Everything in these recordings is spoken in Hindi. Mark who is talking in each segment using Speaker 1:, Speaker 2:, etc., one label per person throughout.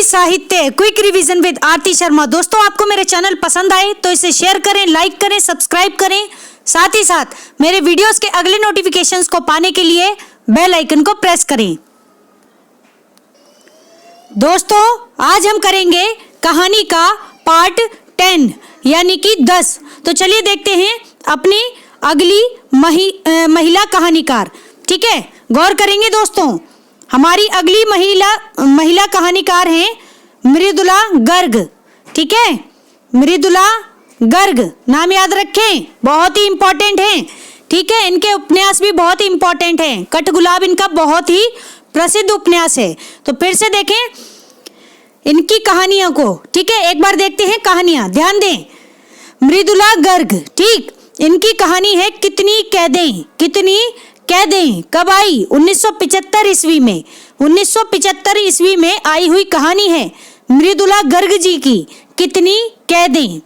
Speaker 1: साहित्य क्विक रिवीजन विद आरती शर्मा। दोस्तों, आपको मेरे चैनल पसंद आए तो इसे शेयर करें, लाइक करें, सब्सक्राइब करें। साथ ही साथ मेरे वीडियोस के अगले नोटिफिकेशंस को पाने के लिए बेल आइकन को प्रेस करें। दोस्तों, आज हम करेंगे कहानी का पार्ट 10 यानी कि 10। तो चलिए देखते हैं अपनी अगली महिला कहानीकार। ठीक है, गौर करेंगे दोस्तों। हमारी अगली महिला कहानीकार हैं मृदुला गर्ग। ठीक है, मृदुला गर्ग नाम याद रखें, बहुत ही इंपॉर्टेंट हैं। ठीक है, इनके उपन्यास भी बहुत ही इंपॉर्टेंट हैं। कठगुलाब इनका बहुत ही प्रसिद्ध उपन्यास है। तो फिर से देखें इनकी कहानियों को। ठीक है, एक बार देखते हैं कहानियां, ध्यान दें। मृदुला गर्ग, ठीक, इनकी कहानी है कितनी कैदें। कितनी कैदें कब आई? 1975 ईस्वी में। 1975 ईस्वी में आई हुई कहानी है मृदुला गर्ग जी की कितनी कैदें।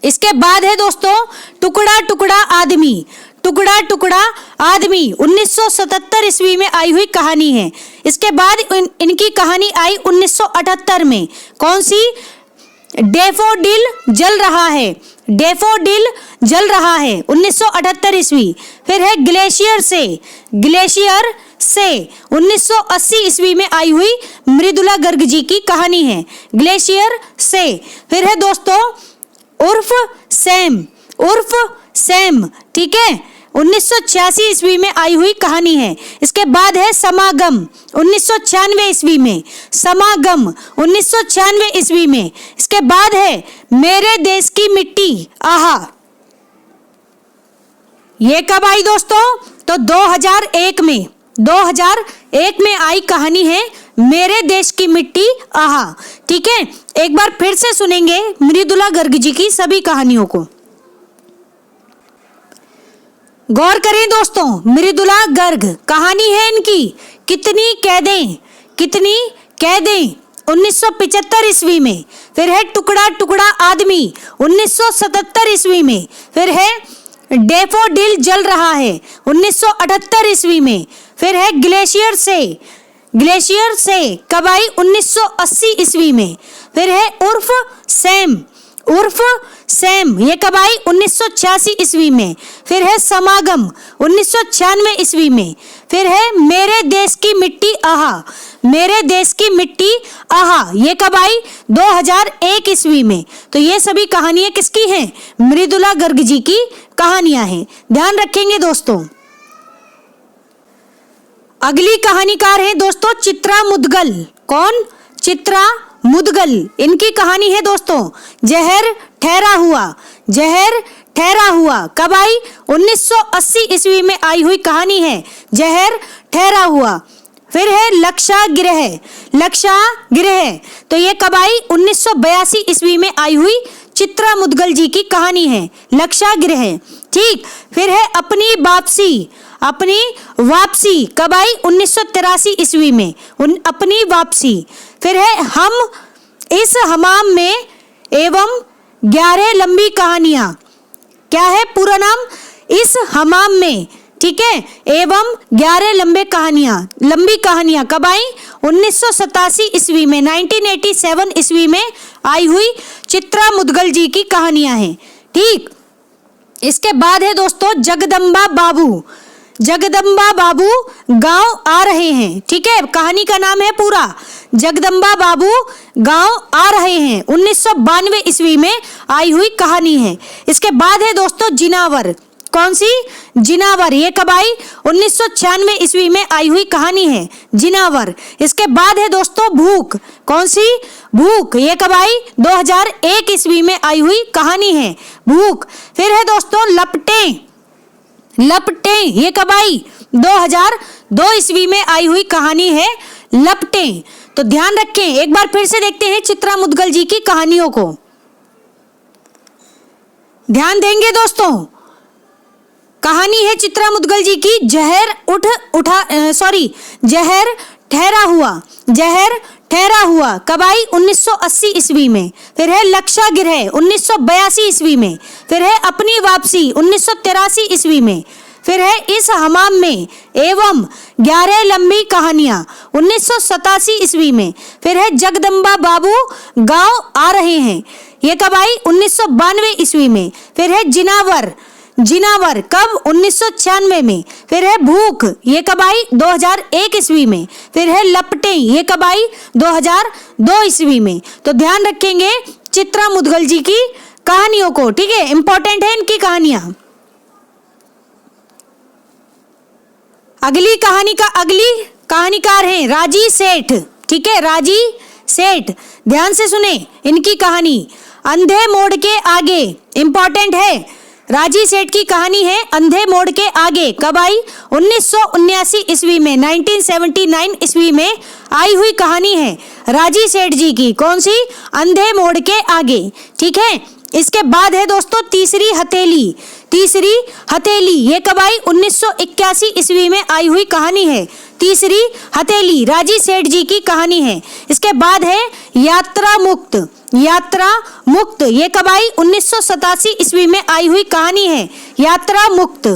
Speaker 1: इसके बाद है दोस्तों टुकड़ा टुकड़ा आदमी। टुकड़ा टुकड़ा आदमी 1977 ईस्वी में आई हुई कहानी है। इसके बाद इनकी कहानी आई 1978 में। कौन सी? डैफोडिल जल रहा है। डैफोडिल जल रहा है 1978 ईस्वी। फिर है ग्लेशियर से। ग्लेशियर से 1980 ईस्वी में आई हुई मृदुला गर्ग जी की कहानी है ग्लेशियर से। फिर है दोस्तों उर्फ सैम। उर्फ सैम, ठीक है, 1986 ईस्वी में आई हुई कहानी है। इसके बाद है समागम 1996 ईस्वी में। समागम 1996 ईस्वी में। इसके बाद है मेरे देश की मिट्टी। आहा, ये कब आई दोस्तों? तो 2001 में। 2001 में आई कहानी है मेरे देश की मिट्टी। आहा, ठीक है, एक बार फिर से सुनेंगे मृदुला गर्ग जी की सभी कहानियों को। गौर करें दोस्तों, मृदुला गर्ग कहानी है इनकी कितनी कैदें। कितनी कैदें 1975 ईस्वी में। फिर है टुकड़ा टुकड़ा आदमी 1977 ईस्वी में। फिर है डैफोडिल जल रहा है 1978 ईस्वी में। फिर है ग्लेशियर से। ग्लेशियर से कब आई? 1980 ईस्वी में। फिर है उर्फ सैम। उर्फ सैम, ये कब आई? 1986 ईस्वी में। फिर है समागम 1996 ईस्वी में। फिर है मेरे देश की मिट्टी। आहा, मेरे देश की मिट्टी। आहा, ये कब आई? 2001 ईस्वी में। तो ये सभी कहानियां किसकी हैं? मृदुला गर्ग जी की कहानियां हैं। ध्यान रखेंगे दोस्तों। अगली कहानीकार है दोस्तों चित्रा मुदगल। कौन? चित्रा मुदगल। इनकी कहानी है दोस्तों जहर ठहरा हुआ। जहर ठहरा हुआ कब आई? 1980 ईस्वी में आई हुई कहानी है जहर ठहरा हुआ। फिर है लक्षागृह। लक्षागृह, तो ये कब आई? 1982 ईस्वी में आई हुई चित्रा मुदगल जी की कहानी है लक्षागृह। ठीक, फिर है अपनी वापसी। अपनी वापसी कब आई? 1983 ईस्वी में। अपनी वापसी। फिर है हम इस हमाम में एवं 11 लंबी कहानियां। क्या है पूरा नाम? इस हमाम में, ठीक है, एवं 11 लंबी कहानियां कब आई? 1987 ईस्वी में। 1987 ईस्वी में आई हुई चित्रा मुदगल जी की कहानियां हैं। ठीक, इसके बाद है दोस्तों जगदम्बा बाबू। जगदम्बा बाबू गांव आ रहे हैं। ठीक है, कहानी का नाम है पूरा जगदम्बा बाबू गांव आ रहे हैं। 1992 ईस्वी में आई हुई कहानी है। इसके बाद है दोस्तों जिनावर। कौन सी? जिनावर, ये कब आई? 1996 ईस्वी में आई हुई कहानी है जिनावर। इसके बाद है दोस्तों भूख। कौन सी? भूख, ये कब आई? 2001 ईस्वी में आई हुई कहानी है भूख। फिर है दोस्तों लपटें। लपटें, ये कब आई? 2002 ईस्वी में आई हुई कहानी है लपटें। तो ध्यान रखें, एक बार फिर से देखते हैं चित्रा मुदगल जी की कहानियों को। ध्यान देंगे दोस्तों, कहानी है चित्रा मुदगल जी की जहर जहर ठहरा हुआ। जहर ठहरा हुआ कब आई? 1980 ईस्वी में। फिर है लक्षागृह 1982 ईस्वी में। फिर है अपनी वापसी 1983 ईस्वी में। फिर है इस हमाम में एवं 11 लंबी कहानियां 1987 ईस्वी में। फिर है जगदम्बा बाबू गांव आ रहे हैं, ये कब आई? 1992 ईस्वी में। फिर है जिनावर, जिनावर कब? 1996 में। फिर है भूख, ये कब आई? 2001 ईस्वी में। फिर है लपटें, ये कब आई? 2002 ईस्वी में। तो ध्यान रखेंगे चित्रा मुद्गल जी की कहानियों को, ठीक है, इंपॉर्टेंट है इनकी कहानियां। अगली कहानीकार हैं राजी सेठ, ठीक है, राजी सेठ। ध्यान से सुने इनकी कहानी अंधे मोड़ के आगे, इंपॉर्टेंट है। राजी सेठ की कहानी है अंधे मोड़ के आगे, कब आई? 1979 ईस्वी में, 1979 ईस्वी में आई हुई कहानी है राजी सेठ जी की। कौन सी? अंधे मोड़ के आगे, ठीक है। इसके बाद है दोस्तों तीसरी हथेली, तीसरी हथेली, ये कब आई? 1981 ईस्वी में आई हुई कहानी है तीसरी हथेली, राजी सेठ जी की कहानी है। इसके बाद है यात्रा मुक्त, यात्रा मुक्त, ये कब आई? 1987 ईस्वी में आई हुई कहानी है यात्रा मुक्त।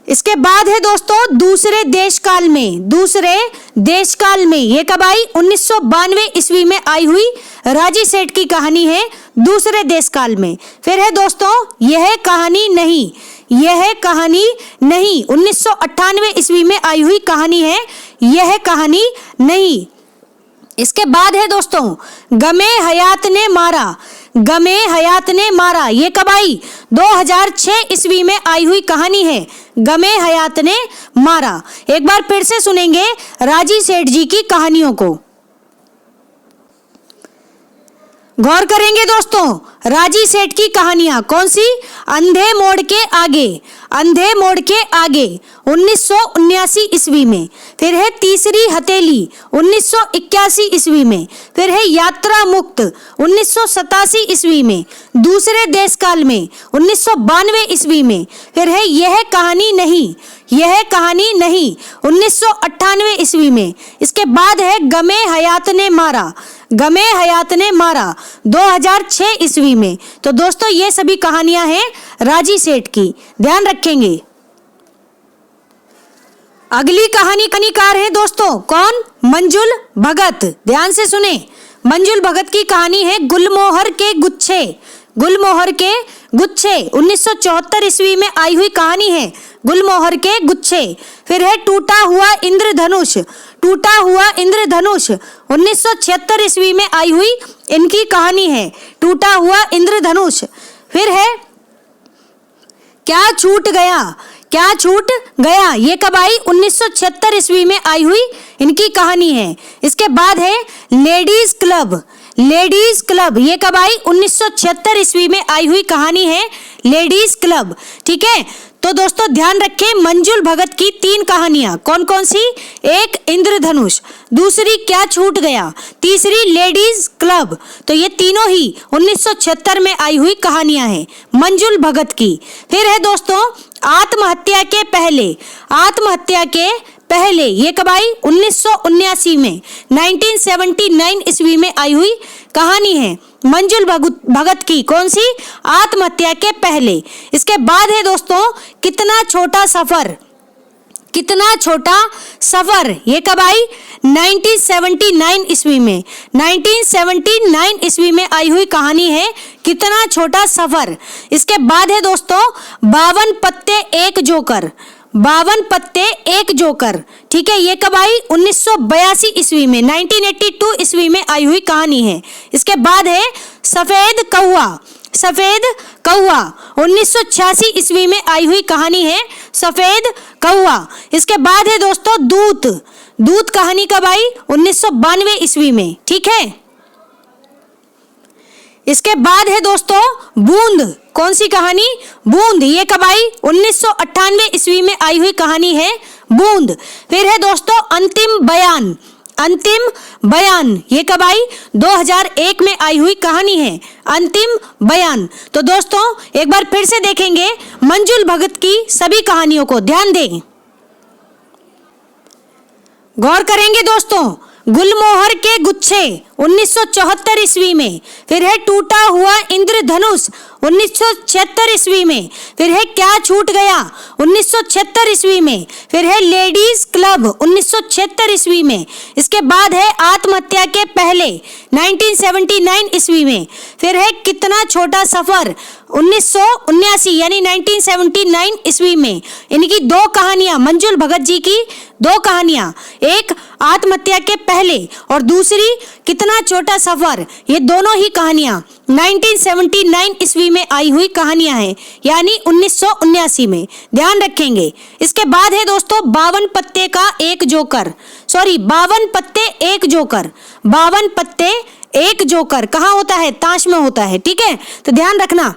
Speaker 1: इसके बाद है दोस्तों दूसरे देशकाल में, दूसरे देशकाल में, ये कब आई? 1992 ईस्वी में आई हुई राजी सेठ की कहानी है दूसरे देशकाल में। फिर है दोस्तों यह कहानी नहीं, यह कहानी नहीं, 1998 ईस्वी में आई हुई कहानी है यह कहानी नहीं। इसके बाद है दोस्तों गमे हयात ने मारा, गमे हयात ने मारा, ये कब आई? 2006 ईस्वी में आई हुई कहानी है गमे हयात ने मारा। एक बार फिर से सुनेंगे राजी सेठ जी की कहानियों को, गौर करेंगे दोस्तों। राजी सेठ की कहानियां कौन सी? अंधे मोड़ के आगे, अंधे मोड़ के आगे 1979 ईस्वी में। फिर है तीसरी हथेली 1981 ईस्वी में। फिर है यात्रा मुक्त 1987 ईस्वी में, दूसरे देशकाल में 1992 ईस्वी में। फिर है यह कहानी नहीं, यह कहानी नहीं 1998 ईस्वी में। इसके बाद है गमे हयात ने मारा, गमे हयात ने मारा 2006 ईस्वी में। तो दोस्तों ये सभी कहानियां हैं राजी सेठ की, ध्यान रखेंगे। अगली कहानीकार है दोस्तों कौन? मंजुल भगत। ध्यान से सुने, मंजुल भगत की कहानी है गुलमोहर के गुच्छे, गुलमोहर के गुच्छे 1974 ईस्वी में आई हुई कहानी है गुलमोहर के गुच्छे। फिर है टूटा हुआ इंद्रधनुष, टूटा हुआ इंद्रधनुष 1976 ईस्वी में आई हुई इनकी कहानी है टूटा हुआ इंद्रधनुष। फिर है क्या छूट गया, क्या छूट गया, ये कब आई? 1976 ईस्वी में आई हुई इनकी कहानी है। इसके बाद है लेडीज क्लब, लेडीज क्लब, ये कब आई? 1976 ईस्वी में आई हुई कहानी है लेडीज क्लब, ठीक है। तो दोस्तों ध्यान रखें मंजुल भगत की 3 कहानियां कौन कौन सी? एक इंद्रधनुष, दूसरी क्या छूट गया, तीसरी लेडीज क्लब। तो ये तीनों ही 1976 में आई हुई कहानियां हैं मंजुल भगत की। फिर है दोस्तों आत्महत्या के पहले, आत्महत्या के पहले, ये कब आई? 1979 में, 1979 ईस्वी में आई हुई कहानी है मंजुल भगत की। कौन सी? आत्महत्या के पहले। इसके बाद है दोस्तों कितना छोटा सफर, कितना छोटा सफर, ये कब आई? 1979 ईस्वी में, 1979 ईस्वी में आई हुई कहानी है कितना छोटा सफर। इसके बाद है दोस्तों 52 पत्ते एक जोकर, 52 पत्ते एक जोकर, ठीक है, ये कब आई? 1982 ईस्वी में, 1982 ईस्वी में आई हुई कहानी है। इसके बाद है सफेद कौवा, सफेद कौवा 1986 ईस्वी में आई हुई कहानी है सफेद कौवा। इसके बाद है दोस्तों दूत, दूत कहानी कब आई? 1992 ईस्वी में, ठीक है। इसके बाद है दोस्तों बूंद, कौन सी कहानी? बूंद, ये कब आई? 1998 ईस्वी में आई हुई कहानी है बूंद। फिर है दोस्तों अंतिम बयान, अंतिम बयान, ये कब आई? 2001 में आई हुई कहानी है अंतिम बयान। तो दोस्तों एक बार फिर से देखेंगे मंजुल भगत की सभी कहानियों को, ध्यान दें, गौर करेंगे दोस्तों। गुलमोहर के गुच्छे 1974 ईस्वी में। फिर है टूटा हुआ इंद्रधनुष 1976 ईस्वी में। फिर है क्या छूट गया 1976 ईस्वी में। फिर है लेडीज क्लब 1976 ईस्वी में। इसके बाद है आत्महत्या के पहले 1979 ईस्वी में। फिर है कितना छोटा सफर 1979 यानी 1979 ईस्वी में। इनकी दो कहानियां, मंजुल भगत जी की दो कहानियां, एक आत्महत्या के पहले और दूसरी कितना छोटा सफर, ये दोनों ही कहानियां 1979 ईस्वी में आई हुई कहानियां हैं, यानी 1979 में। ध्यान रखेंगे। इसके बाद है दोस्तों 52 पत्ते का एक जोकर, 52 पत्ते एक जोकर। 52 पत्ते एक जोकर कहाँ होता है? ताश में होता है। ठीक है, तो ध्यान रखना।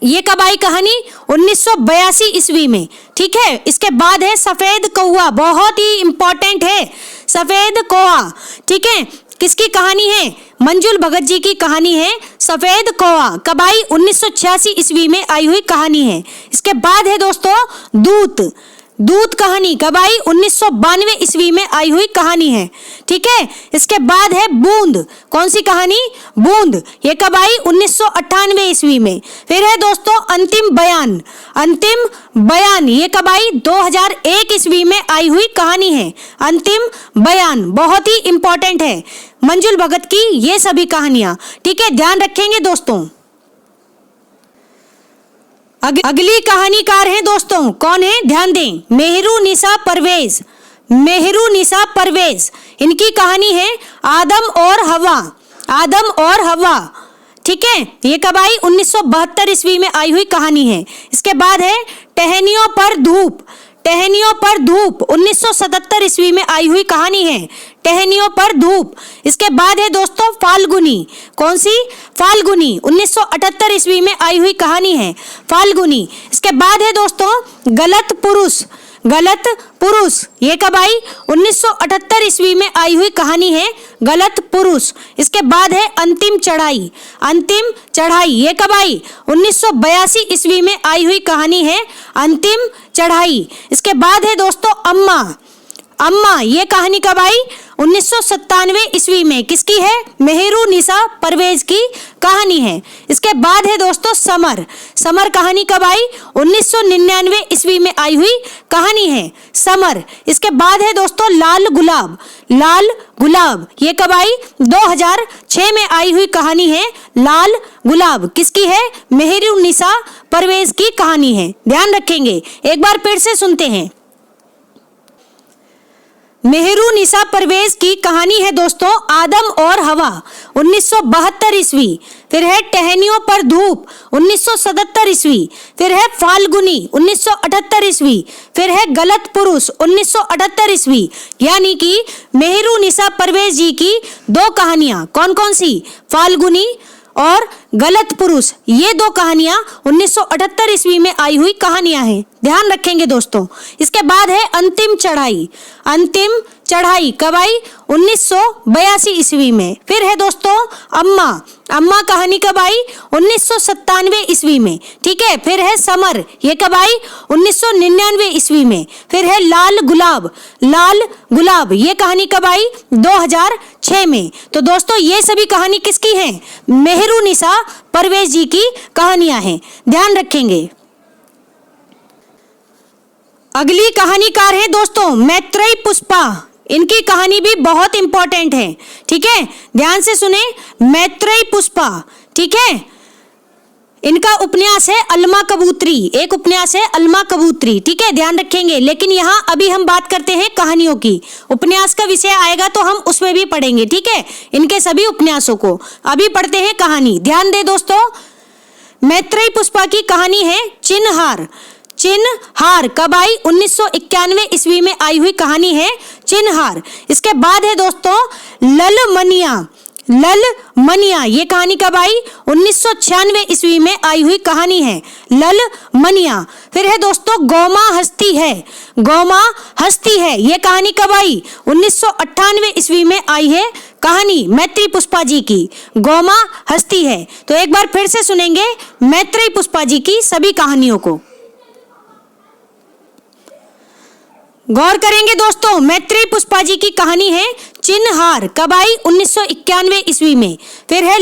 Speaker 1: ये कब आई कहानी? 1982 ईस्वी में। ठीक है, इसके बाद है सफेद कौआ, बहुत ही इंपॉर्टेंट है सफेद कौआ। ठीक है, किसकी कहानी है? मंजुल भगत जी की कहानी है सफेद कौआ। कब आई? 1986 ईस्वी में आई हुई कहानी है। इसके बाद है दोस्तों दूत। दूत कहानी कब आई? 1992 ईस्वी में आई हुई कहानी है। ठीक है, इसके बाद है बूंद। कौन सी कहानी? बूंद। ये कब आई? 1998 ईस्वी में। फिर है दोस्तों अंतिम बयान। अंतिम बयान ये कब आई? 2001 ईस्वी में आई हुई कहानी है अंतिम बयान। बहुत ही इंपॉर्टेंट है मंजुल भगत की ये सभी कहानियां। ठीक है, ध्यान रखेंगे दोस्तों। अगली कहानीकार हैं दोस्तों, कौन है? ध्यान दें, मेहरुनिसा परवेज। मेहरुनिसा परवेज, इनकी कहानी है आदम और हवा। आदम और हवा। ठीक है, ये कब आई? 1972 ईस्वी में आई हुई कहानी है। इसके बाद है टहनियों पर धूप। टहनियों पर धूप 1977 ईस्वी में आई हुई कहानी है टहनियों पर धूप। इसके बाद है दोस्तों फाल्गुनी। कौन सी? फाल्गुनी 1978 ईस्वी में आई हुई कहानी है फाल्गुनी। इसके बाद है दोस्तों गलत पुरुष। गलत पुरुष ये कब आई? 1978 ईस्वी में आई हुई कहानी है गलत पुरुष। इसके बाद है अंतिम चढ़ाई। अंतिम चढ़ाई ये कब आई? 1982 ईस्वी में आई हुई कहानी है अंतिम चढ़ाई। इसके बाद है दोस्तों अम्मा। अम्मा ये कहानी कब आई? 1997 ईस्वी में। किसकी है? मेहरुनिसा परवेज की कहानी है। इसके बाद है दोस्तों समर। समर कहानी कब आई? 1999 ईस्वी में आई हुई कहानी है समर। इसके बाद है दोस्तों लाल गुलाब। लाल गुलाब ये कब आई? 2006 में आई हुई कहानी है लाल गुलाब। किसकी है? मेहरुनिसा परवेज की कहानी है। ध्यान रखेंगे, एक बार फिर से सुनते हैं। मेहरुनिसा परवेज की कहानी है दोस्तों आदम और हवा 1972 ईस्वी। फिर है टहनियों पर धूप 1977 ईस्वी। फिर है फाल्गुनी 1978 ईस्वी। फिर है गलत पुरुष 1978 ईस्वी। यानी कि मेहरुनिसा परवेज जी की दो कहानियां, कौन कौन सी? फाल्गुनी और गलत पुरुष। ये दो कहानियां 1978 ईस्वी में आई हुई कहानियां हैं। ध्यान रखेंगे दोस्तों। इसके बाद है अंतिम चढ़ाई। अंतिम चढ़ाई कब आई? 1982 ईस्वी में। फिर है दोस्तों अम्मा। अम्मा कहानी कब आई? 1997 ईस्वी में। ठीक है, फिर है समर। ये कब आई? 1999 ईस्वी में। फिर है लाल गुलाब। लाल गुलाब ये कहानी कब आई? 2006 में। तो दोस्तों ये सभी कहानी किसकी है? मेहरुनिसा परवेज जी की कहानियां हैं। ध्यान रखेंगे। अगली कहानीकार है दोस्तों मैत्रेयी पुष्पा। इनकी कहानी भी बहुत इंपॉर्टेंट है। ठीक है, ध्यान से सुने। मैत्रेयी पुष्पा। ठीक है, इनका उपन्यास है अलमा कबूतरी। एक उपन्यास है अलमा कबूतरी। ठीक है, ध्यान रखेंगे। लेकिन यहाँ अभी हम बात करते हैं कहानियों की। उपन्यास का विषय आएगा तो हम उसमें भी पढ़ेंगे। ठीक है, इनके सभी उपन्यासों को। अभी पढ़ते हैं कहानी। ध्यान दे दोस्तों। मैत्रेयी पुष्पा की कहानी है चिन्हहार। चिन्हहार कब आई? 1991 ईस्वी में आई हुई कहानी है चिन्हहार। इसके बाद है दोस्तों ललमनिया। ललमनिया ये कहानी कब आई? 1996 ईस्वी में आई हुई कहानी है ललमनिया। फिर है दोस्तों गौमा हस्ती है। गौमा हस्ती है ये कहानी कब आई? 1998 ईस्वी में आई है कहानी मैत्रेयी पुष्पा जी की। गौमा हस्ती है। तो एक बार फिर से सुनेंगे मैत्रेयी पुष्पा जी की सभी कहानियों को। गौर करेंगे दोस्तों। मैत्रेयी पुष्पा जी की कहानी है चिन्हार कब आई? 1991 ईस्वी में। फिर है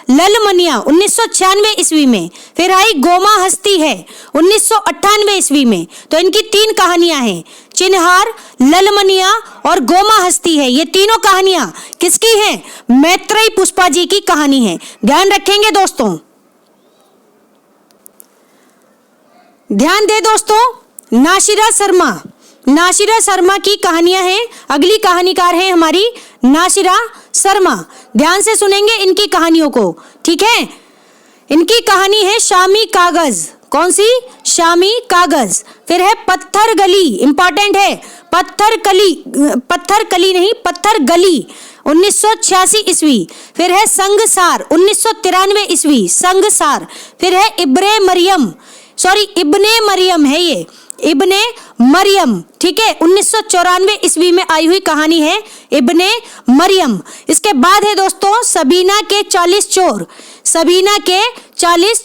Speaker 1: ललमनिया 1996 ईस्वी में। फिर आई गोमा हस्ती है 1998 ईस्वी में। तो इनकी 3 कहानियां हैं, चिन्हार, ललमनिया और गोमा हस्ती है। ये तीनों कहानियां किसकी हैं? मैत्रेयी पुष्पा जी की कहानी है। ध्यान रखेंगे दोस्तों, ध्यान दे दोस्तों। नासिरा शर्मा की कहानियां हैं। अगली कहानीकार है हमारी नासिरा शर्मा। ध्यान से सुनेंगे इनकी कहानियों को, ठीक है। इनकी कहानी है शामी कागज। कौन सी? शामी कागज। फिर है पत्थर गली, इंपॉर्टेंट है, पत्थर गली 1986 ईस्वी। फिर है संगसार 1993 ईस्वी, संगसार। फिर है इब्ने मरियम है ये, इब्ने मरियम, ठीक है, 1994 ईस्वी में आई हुई कहानी है इब्ने मरियम। इसके बाद है दोस्तों सबीना के 40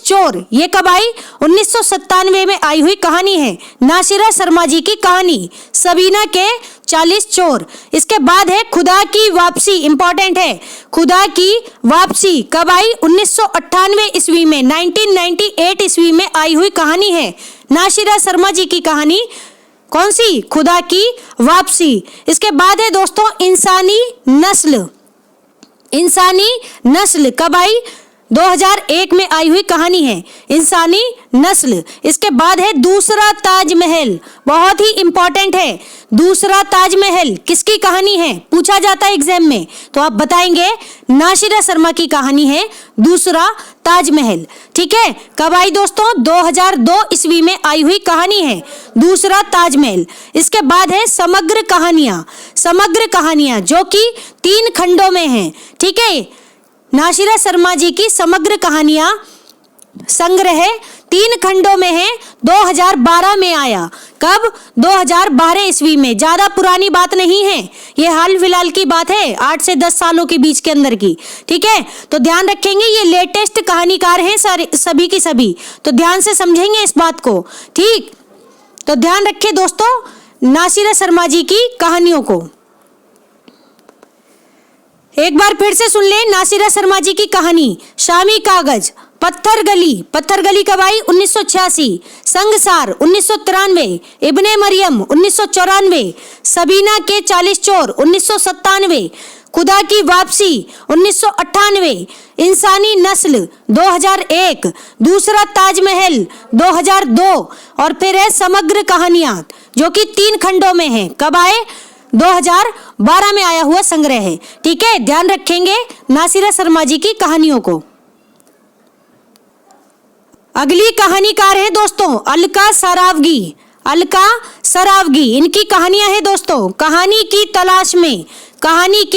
Speaker 1: चोर। ये कब आई? 1997 में आई हुई कहानी है, नासिरा शर्मा जी की कहानी, सबीना के 40 चोर। इसके बाद है खुदा की वापसी, इंपॉर्टेंट है, खुदा की वापसी कब आई? 1998 ईस्वी में, 1998 ईस्वी में आई हुई कहानी है नासिरा शर्मा जी की कहानी। कौन सी? खुदा की वापसी। इसके बाद है दोस्तों इंसानी नस्ल कब आई? 2001 में आई हुई कहानी है इंसानी नस्ल। इसके बाद है दूसरा ताजमहल, बहुत ही इंपॉर्टेंट है, दूसरा ताजमहल किसकी कहानी है? पूछा जाता है एग्जाम में, तो आप बताएंगे नासिरा शर्मा की कहानी है दूसरा ताजमहल, ठीक है। कब आई दोस्तों? 2002 ईस्वी में आई हुई कहानी है दूसरा ताजमहल। इसके बाद है समग्र कहानियां जो कि 3 खंडों में है, ठीक है। नासिरा शर्मा जी की समग्र कहानियां संग्रह 3 खंडों में है, 2012 में आया। कब? 2012 ईस्वी में। ज्यादा पुरानी बात नहीं है, ये हाल फिलहाल की बात है, 8 से 10 सालों के बीच के अंदर की, ठीक है। तो ध्यान रखेंगे ये लेटेस्ट कहानीकार हैं सभी की सभी, तो ध्यान से समझेंगे इस बात को, ठीक। तो ध्यान रखें दोस्तों नासिरा शर्मा जी की कहानियों को। एक बार फिर से सुन ले नासिरा शर्मा जी की कहानी। शामी कागज, पत्थर गली कब आई? 1986, संगसार 1993, इब्ने मरियम 1994, सबीना के 40 चोर 1997, खुदा की वापसी 1998, इंसानी नस्ल 2001, दूसरा ताजमहल 2002 और फिर है समग्र कहानियां जो कि 3 खंडों में है। कब आए? 2012 में आया हुआ संग्रह है, ठीक है। ध्यान रखेंगे नासिरा शर्मा जी की कहानियों को। अगली कहानीकार है दोस्तों अलका सरावगी। इनकी कहानियां हैं दोस्तों कहानी की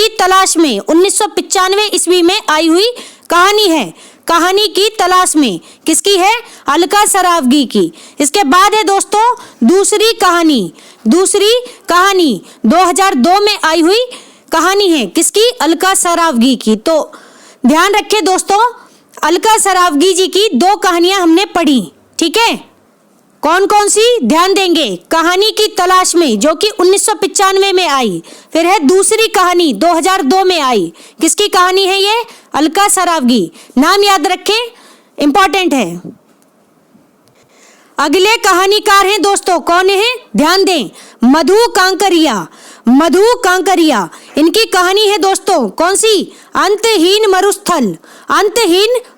Speaker 1: तलाश में 1995 ईस्वी में आई हुई कहानी है। कहानी की तलाश में किसकी है? अलका सरावगी की। इसके बाद है दोस्तों दूसरी कहानी 2002 में आई हुई कहानी है किसकी? अलका सरावगी की। तो ध्यान रखें दोस्तों अलका सरावगी जी की 2 कहानियां हमने पढ़ी, ठीक है। कौन कौन सी? ध्यान देंगे, कहानी की तलाश में जो कि 1995 में आई, फिर है दूसरी कहानी 2002 में आई। किसकी कहानी है ये? अलका सरावगी। नाम याद रखें, इंपॉर्टेंट है। अगले कहानीकार हैं दोस्तों, कौन है? ध्यान दें, मधु कांकरिया। इनकी कहानी है दोस्तों कौन सी? अंतहीन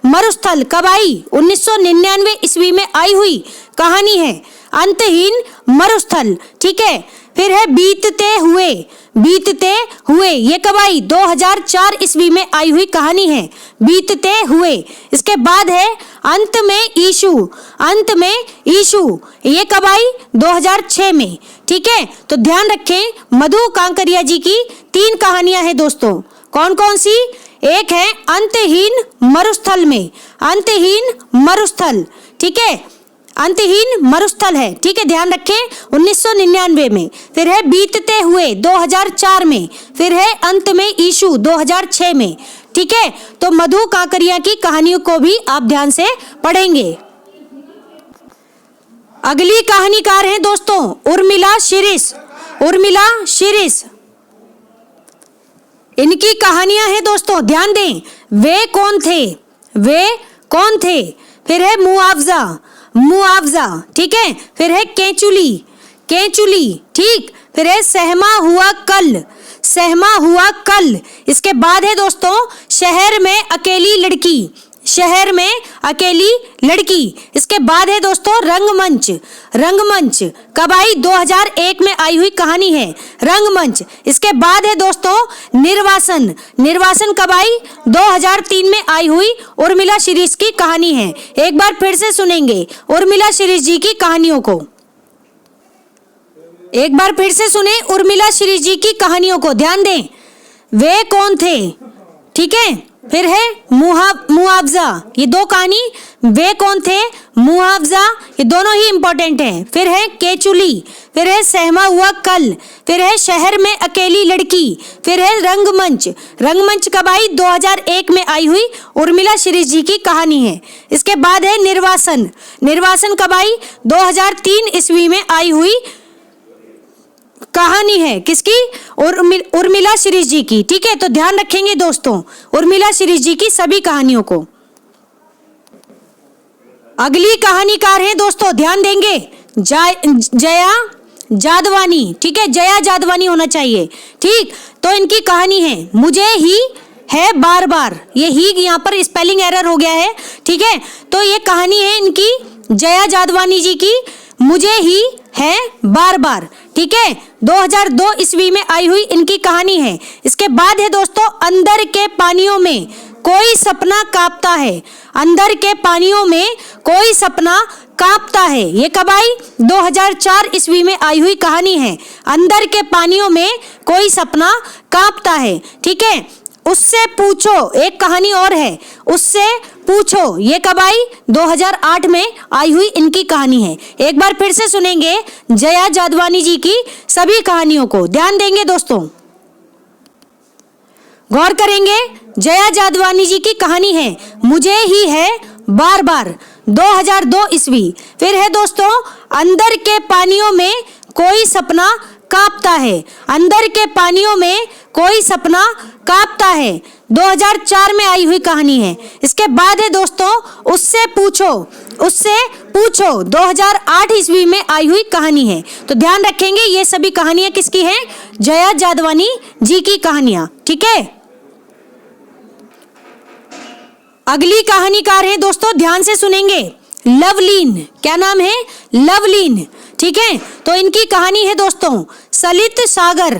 Speaker 1: मरुस्थल कब आई? 1999 ईस्वी में आई हुई कहानी है अंतहीन मरुस्थल, ठीक है। फिर है बीतते हुए, ये कब आई? 2004 ईस्वी में आई हुई कहानी है बीतते हुए। इसके बाद है अंत में ईशु, ये कब आई? 2006 में, ठीक है। तो ध्यान रखें मधु कांकरिया जी की 3 कहानियां हैं दोस्तों। कौन कौन सी? एक है अंतहीन मरुस्थल, ठीक है, अंतहीन मरुस्थल है, ठीक है, ध्यान रखें 1999 में। फिर है बीतते हुए 2004 में, फिर है अंत में ईशु 2006 में, ठीक है। तो मधु कांकरिया की कहानियों को भी आप ध्यान से पढ़ेंगे। अगली कहानीकार हैं दोस्तों उर्मिला उर्मिला शिरीष, इनकी कहानियां हैं दोस्तों, ध्यान दें। वे कौन थे, वे कौन थे। फिर है मुआवजा, मुआवजा, ठीक है। फिर है केंचुली, केंचुली, ठीक। फिर है सहमा हुआ कल, सहमा हुआ कल। इसके बाद है दोस्तों शहर में अकेली लड़की, शहर में अकेली लड़की। इसके बाद है दोस्तों रंगमंच, रंगमंच कब आई, 2001 में आई हुई कहानी है रंगमंच। इसके बाद है दोस्तों निर्वासन, निर्वासन कब आई, 2003 में आई हुई उर्मिला शिरीष की कहानी है। एक बार फिर से सुनेंगे उर्मिला शिरीष जी की कहानियों को, एक बार फिर से सुने उर्मिला शिरीष जी की कहानियों को, ध्यान दें। वे कौन थे, ठीक है। फिर है मुआवजा, ये दो कहानी, वे कौन थे, मुआवजा, ये दोनों ही इंपॉर्टेंट हैं। फिर है केचुली, फिर है सहमा हुआ कल, फिर है शहर में अकेली लड़की, फिर है रंगमंच। रंगमंच कब आई, 2001 में आई हुई उर्मिला शिरीष जी की कहानी है। इसके बाद है निर्वासन, निर्वासन कब आई, 2003 ईस्वी में आई हुई कहानी है, किसकी, उर्मिला शिरीष जी की, ठीक है। तो ध्यान रखेंगे दोस्तों उर्मिला शिरीष जी की सभी कहानियों को। अगली कहानीकार है दोस्तों, ध्यान देंगे, जया जादवानी, ठीक है, जया जादवानी होना चाहिए, ठीक। तो इनकी कहानी है मुझे ही है बार बार, ये ही यहाँ पर स्पेलिंग एरर हो गया है, ठीक है। तो ये कहानी है इनकी जया जादवानी जी की, मुझे ही है बार बार, ठीक है। 2002 ईस्वी में आई हुई इनकी कहानी है। इसके बाद है दोस्तों अंदर के पानियों में कोई सपना कांपता है, अंदर के पानियों में कोई सपना कांपता है। ये कब आई, 2004 ईस्वी में आई हुई कहानी है, अंदर के पानियों में कोई सपना कांपता है, ठीक है। उससे पूछो, एक कहानी और है, उससे पूछो, ये कब आई, 2008 में आई हुई इनकी कहानी है। एक बार फिर से सुनेंगे जया जादवानी जी की सभी कहानियों को, ध्यान देंगे दोस्तों, गौर करेंगे। जया जादवानी जी की कहानी है मुझे ही है बार बार, 2002 ईस्वी। फिर है दोस्तों अंदर के पानियों में कोई सपना कांपता है, अंदर के पानियों में कोई सपना कांपता है, 2004 में आई हुई कहानी है। इसके बाद है दोस्तों उससे पूछो, उससे पूछो, 2008 ईस्वी में आई हुई कहानी है। तो ध्यान रखेंगे ये सभी कहानियां किसकी हैं, जया जादवानी जी की कहानियां, ठीक है। अगली कहानीकार है दोस्तों, ध्यान से सुनेंगे, लवलीन। क्या नाम है, लवलीन, ठीक है। तो इनकी कहानी है दोस्तों सलित सागर,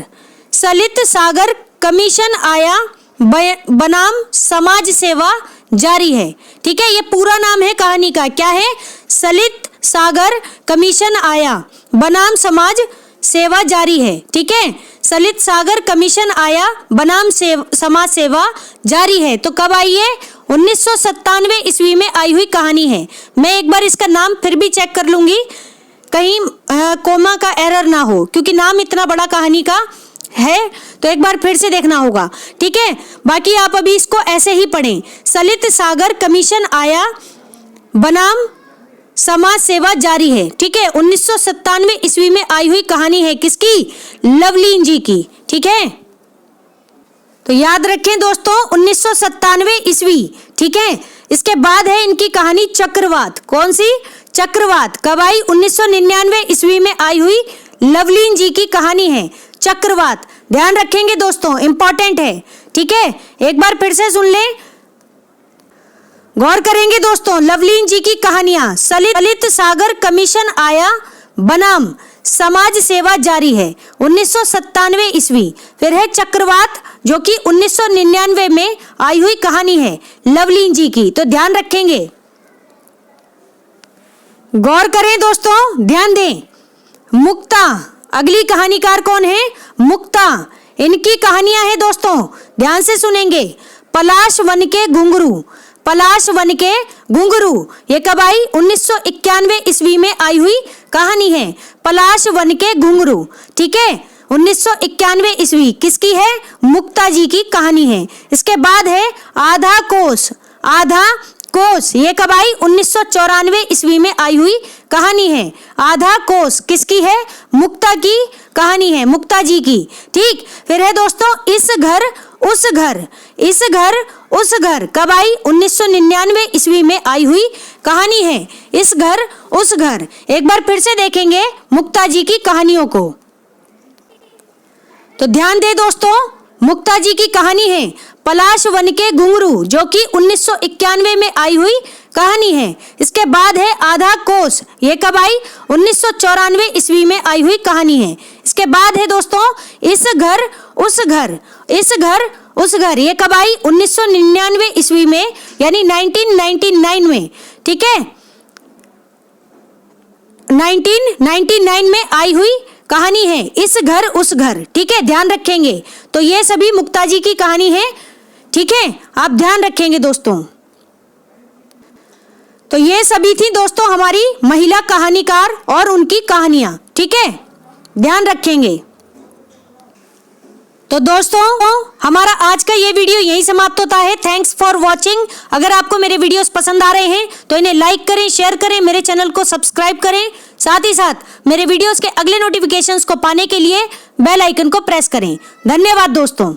Speaker 1: सलित सागर कमीशन आया बनाम समाज सेवा जारी है, ठीक है। ये पूरा नाम है कहानी का, क्या है, सलित सागर कमीशन आया बनाम समाज सेवा जारी है, ठीक है। सलित सागर कमीशन आया बनाम समाज सेवा जारी है। तो कब आई है, 1997 ईस्वी में आई हुई कहानी है। मैं एक बार इसका नाम फिर भी चेक कर लूंगी, कहीं कोमा का एरर ना हो, क्योंकि नाम इतना बड़ा कहानी का है, तो एक बार फिर से देखना होगा, ठीक है। बाकी आप अभी इसको ऐसे ही पढ़ें, सलित सागर कमीशन आया बनाम समाज सेवा जारी है, ठीक है। 1997 ईस्वी में आई हुई कहानी है, किसकी, लवलीन जी की, ठीक है। तो याद रखें दोस्तों 1997 ईस्वी, ठीक है। इसके बाद है इनकी कहानी चक्रवात, कौन सी, चक्रवात कब आई, 1999 ईस्वी में आई हुई लवलीन जी की कहानी है चक्रवात। ध्यान रखेंगे दोस्तों, इंपॉर्टेंट है, ठीक है। एक बार फिर से सुन लें, गौर करेंगे दोस्तों, लवलीन जी की कहानियां, सलित सागर कमीशन आया बनाम समाज सेवा जारी है, 1997 ईस्वी। फिर है चक्रवात जो कि 1999 में आई हुई कहानी है लवलीन जी की। तो ध्यान रखेंगे, गौर करें दोस्तों, ध्यान दें। मुक्ता, अगली कहानीकार कौन है, मुक्ता। इनकी कहानियां हैं दोस्तों, ध्यान से सुनेंगे, पलाश वन के घुंघरू, पलाश वन के घुंघरू। ये कब आई, 1991 ईस्वी में आई हुई कहानी है पलाश वन के घुंघरू, ठीक है। 1991 ईस्वी, किसकी है, मुक्ता जी की कहानी है। इसके बाद है आधा कोस, आधा कोस ये कब आई? 1994 ईस्वी में आई हुई कहानी है। आधा कोस किसकी है? मुक्ता की कहानी है, मुक्ता जी की। ठीक, फिर है दोस्तों इस घर उस घर। इस घर उस घर कब आई? 1999 ईस्वी में आई हुई कहानी है, इस घर उस घर। एक बार फिर से देखेंगे मुक्ता जी की कहानियों को। तो ध्यान दे दोस्तों, मुक्ता जी की कहानी है पलाश वन के घुंघरू, जो कि 1991 में आई हुई कहानी है। इसके बाद है आधा कोस, ये कब आई? 1994 ईस्वी में आई हुई कहानी है। इसके बाद है दोस्तों इस घर उस घर। इस घर उस घर ये कब आई? 1999 ईस्वी में, यानी 1999 में। ठीक है, 1999 में आई हुई कहानी है इस घर उस घर। ठीक है, ध्यान रखेंगे। तो ये सभी मुक्ता जी की कहानी है। ठीक है, आप ध्यान रखेंगे दोस्तों। तो ये सभी थी दोस्तों हमारी महिला कहानीकार और उनकी कहानियां। ठीक है, ध्यान रखेंगे। तो दोस्तों हमारा आज का ये वीडियो यहीं समाप्त होता है। Thanks for watching. अगर आपको मेरे वीडियोस पसंद आ रहे हैं तो इन्हें लाइक करें, शेयर करें, मेरे चैनल को सब्सक्राइब करें। साथ ही साथ मेरे वीडियोस के अगले नोटिफिकेशंस को पाने के लिए बेल आइकन को प्रेस करें। धन्यवाद दोस्तों।